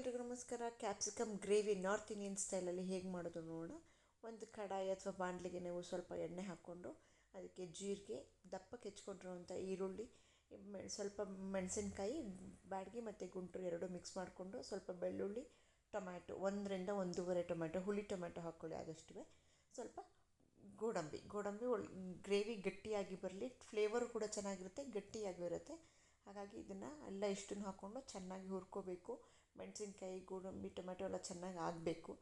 ಎಲ್ರಿಗೂ ನಮಸ್ಕಾರ. Capsicum gravy north Indian ಸ್ಟೈಲಲ್ಲಿ ಹೇಗೆ ಮಾಡೋದು ನೋಡೋಣ. ಒಂದು ಕಡಾಯಿ ಅಥವಾ ಬಾಣಲಿಗೆ ನೀವು ಸ್ವಲ್ಪ ಎಣ್ಣೆ ಹಾಕ್ಕೊಂಡು ಅದಕ್ಕೆ ಜೀರಿಗೆ, ದಪ್ಪಕ್ಕೆ ಹೆಚ್ಕೊಂಡಿರುವಂಥ ಈರುಳ್ಳಿ, ಸ್ವಲ್ಪ ಮೆಣಸಿನ್ಕಾಯಿ ಬ್ಯಾಡಗಿ ಮತ್ತು ಗುಂಟೂರು ಎರಡೂ ಮಿಕ್ಸ್ ಮಾಡಿಕೊಂಡು, ಸ್ವಲ್ಪ ಬೆಳ್ಳುಳ್ಳಿ, ಟೊಮ್ಯಾಟೊ 1-1.5 ಟೊಮ್ಯಾಟೊ, ಹುಳಿ ಟೊಮ್ಯಾಟೊ ಹಾಕ್ಕೊಳ್ಳಿ ಆದಷ್ಟು. ಸ್ವಲ್ಪ ಗೋಡಂಬಿ ಗ್ರೇವಿ ಗಟ್ಟಿಯಾಗಿ ಬರಲಿ, ಫ್ಲೇವರು ಕೂಡ ಚೆನ್ನಾಗಿರುತ್ತೆ, ಗಟ್ಟಿಯಾಗಿರುತ್ತೆ. ಹಾಗಾಗಿ ಇದನ್ನು ಇಷ್ಟನ್ನು ಹಾಕ್ಕೊಂಡು ಚೆನ್ನಾಗಿ ಹುರ್ಕೋಬೇಕು. ಮೆಣಸಿನ್ಕಾಯಿ, ಗೋಡಂಬಿ, ಟೊಮೆಟೊ ಎಲ್ಲ ಚೆನ್ನಾಗಿ ಆಗಬೇಕು.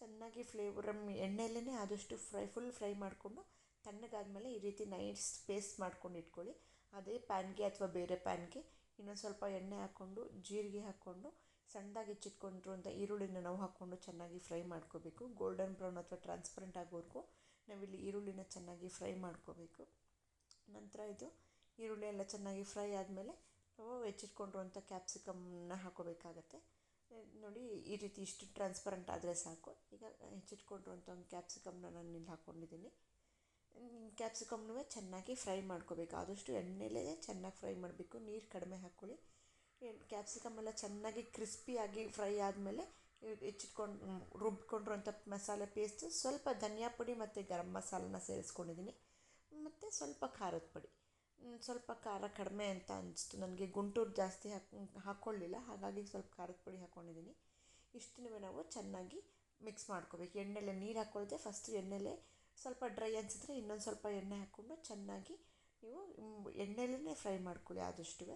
ಚೆನ್ನಾಗಿ ಫ್ಲೇವರ್ ಎಣ್ಣೆಯಲ್ಲೇ ಆದಷ್ಟು ಫುಲ್ ಫ್ರೈ ಮಾಡಿಕೊಂಡು ತಣ್ಣಗಾದಮೇಲೆ ಈ ರೀತಿ ನೈಸ್ ಪೇಸ್ಟ್ ಮಾಡ್ಕೊಂಡು ಇಟ್ಕೊಳ್ಳಿ. ಅದೇ ಪ್ಯಾನ್ಗೆ ಅಥವಾ ಬೇರೆ ಪ್ಯಾನ್ಗೆ ಇನ್ನೊಂದು ಸ್ವಲ್ಪ ಎಣ್ಣೆ ಹಾಕ್ಕೊಂಡು, ಜೀರಿಗೆ ಹಾಕ್ಕೊಂಡು, ಸಣ್ಣದಾಗಿ ಹೆಚ್ಚಿಟ್ಕೊಂಡಿರುವಂಥ ಈರುಳ್ಳಿನ ನಾವು ಹಾಕ್ಕೊಂಡು ಚೆನ್ನಾಗಿ ಫ್ರೈ ಮಾಡ್ಕೋಬೇಕು. ಗೋಲ್ಡನ್ ಬ್ರೌನ್ ಅಥವಾ ಟ್ರಾನ್ಸ್ಪರೆಂಟ್ ಆಗೋವರೆಗೂ ನಾವಿಲ್ಲಿ ಈರುಳ್ಳಿನ ಚೆನ್ನಾಗಿ ಫ್ರೈ ಮಾಡ್ಕೋಬೇಕು. ನಂತರ ಇದು ಈರುಳ್ಳಿ ಎಲ್ಲ ಚೆನ್ನಾಗಿ ಫ್ರೈ ಆದಮೇಲೆ ನಾವು ಹೆಚ್ಚಿಟ್ಕೊಂಡಿರುವಂಥ ಕ್ಯಾಪ್ಸಿಕಮ್ನ ಹಾಕೋಬೇಕಾಗತ್ತೆ. ನೋಡಿ, ಈ ರೀತಿ ಇಷ್ಟು ಟ್ರಾನ್ಸ್ಪರೆಂಟ್ ಆದರೆ ಸಾಕು. ಈಗ ಹೆಚ್ಚಿಟ್ಕೊಂಡಿರುವಂಥ ಒಂದು ಕ್ಯಾಪ್ಸಿಕಮ್ನ ನಾನು ಇಲ್ಲಿ ಹಾಕ್ಕೊಂಡಿದ್ದೀನಿ. ಕ್ಯಾಪ್ಸಿಕಮ್ನೂ ಚೆನ್ನಾಗಿ ಫ್ರೈ ಮಾಡ್ಕೋಬೇಕು. ಆದಷ್ಟು ಎಣ್ಣೆಲೇ ಚೆನ್ನಾಗಿ ಫ್ರೈ ಮಾಡಬೇಕು. ನೀರು ಕಡಿಮೆ ಹಾಕ್ಕೊಳ್ಳಿ. ಕ್ಯಾಪ್ಸಿಕಮ್ ಎಲ್ಲ ಚೆನ್ನಾಗಿ ಕ್ರಿಸ್ಪಿಯಾಗಿ ಫ್ರೈ ಆದಮೇಲೆ ರುಬ್ಕೊಂಡಿರುವಂಥ ಮಸಾಲೆ ಪೇಸ್ಟ್, ಸ್ವಲ್ಪ ಧನಿಯಾ ಪುಡಿ ಮತ್ತು ಗರಂ ಮಸಾಲನ ಸೇರಿಸ್ಕೊಂಡಿದ್ದೀನಿ. ಮತ್ತು ಸ್ವಲ್ಪ ಖಾರದ ಪುಡಿ. ಸ್ವಲ್ಪ ಖಾರ ಕಡಿಮೆ ಅಂತ ಅನಿಸ್ತು ನನಗೆ, ಗುಂಟೂರು ಜಾಸ್ತಿ ಹಾಕ್ಕೊಳ್ಳಿಲ್ಲ, ಹಾಗಾಗಿ ಸ್ವಲ್ಪ ಖಾರದ ಪುಡಿ ಹಾಕ್ಕೊಂಡಿದ್ದೀನಿ. ಇಷ್ಟನ್ನು ನಾವು ಚೆನ್ನಾಗಿ ಮಿಕ್ಸ್ ಮಾಡ್ಕೋಬೇಕು. ಎಣ್ಣೆಲೆ ನೀರು ಹಾಕ್ಕೊಳ್ದೆ ಫಸ್ಟ್ ಎಣ್ಣೆಲೆ ಸ್ವಲ್ಪ ಡ್ರೈ ಅನಿಸಿದ್ರೆ ಇನ್ನೊಂದು ಸ್ವಲ್ಪ ಎಣ್ಣೆ ಹಾಕ್ಕೊಂಡು ಚೆನ್ನಾಗಿ ನೀವು ಎಣ್ಣೆಲೇ ಫ್ರೈ ಮಾಡ್ಕೊಳ್ಳಿ ಆದಷ್ಟು.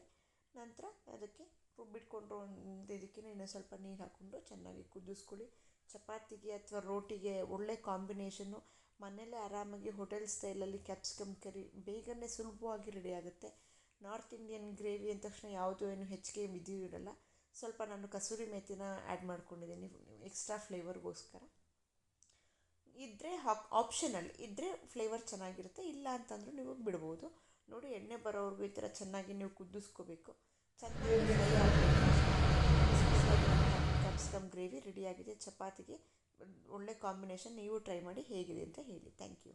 ನಂತರ ಅದಕ್ಕೆ ರುಬ್ಬಿಟ್ಕೊಂಡು ಇದಕ್ಕೆ ಇನ್ನೊಂದು ಸ್ವಲ್ಪ ನೀರು ಹಾಕ್ಕೊಂಡು ಚೆನ್ನಾಗಿ ಕುದಿಸ್ಕೊಳ್ಳಿ. ಚಪಾತಿಗೆ ಅಥವಾ ರೋಟಿಗೆ ಒಳ್ಳೆ ಕಾಂಬಿನೇಷನ್ನು. ಮನೆಯಲ್ಲೇ ಆರಾಮಾಗಿ ಹೋಟೆಲ್ ಸ್ಟೈಲಲ್ಲಿ ಕ್ಯಾಪ್ಸಿಕಮ್ ಕರಿ ಬೇಗನೆ ಸುಲಭವಾಗಿ ರೆಡಿ ಆಗುತ್ತೆ. ನಾರ್ತ್ ಇಂಡಿಯನ್ ಗ್ರೇವಿ ಅಂದ ತಕ್ಷಣ ಯಾವುದು ಏನು ಹೆಚ್ಚಿಗೆ ಇರಲ್ಲ. ಸ್ವಲ್ಪ ನಾನು ಕಸೂರಿ ಮೇಥಿನ ಆ್ಯಡ್ ಮಾಡ್ಕೊಂಡಿದ್ದೀನಿ ಎಕ್ಸ್ಟ್ರಾ ಫ್ಲೇವರ್ಗೋಸ್ಕರ. ಇದ್ದರೆ ಆಪ್ಷನಲ್, ಇದ್ದರೆ ಫ್ಲೇವರ್ ಚೆನ್ನಾಗಿರುತ್ತೆ, ಇಲ್ಲ ಅಂತಂದರೂ ನೀವು ಬಿಡ್ಬೋದು. ನೋಡಿ, ಎಣ್ಣೆ ಬರೋವರೆಗೂ ಈ ಥರ ಚೆನ್ನಾಗಿ ನೀವು ಕುದಿಸ್ಕೋಬೇಕು. ಚೆನ್ನಾಗಿ ಫ್ರೈ ಆಗಬೇಕು. ಕ್ಯಾಪ್ಸಿಕಮ್ ಗ್ರೇವಿ ರೆಡಿಯಾಗಿದೆ. ಚಪಾತಿಗೆ ಒಳ್ಳೆ ಕಾಂಬಿನೇಷನ್. ನೀವು ಟ್ರೈ ಮಾಡಿ ಹೇಗಿದೆ ಅಂತ ಹೇಳಿ. Thank you.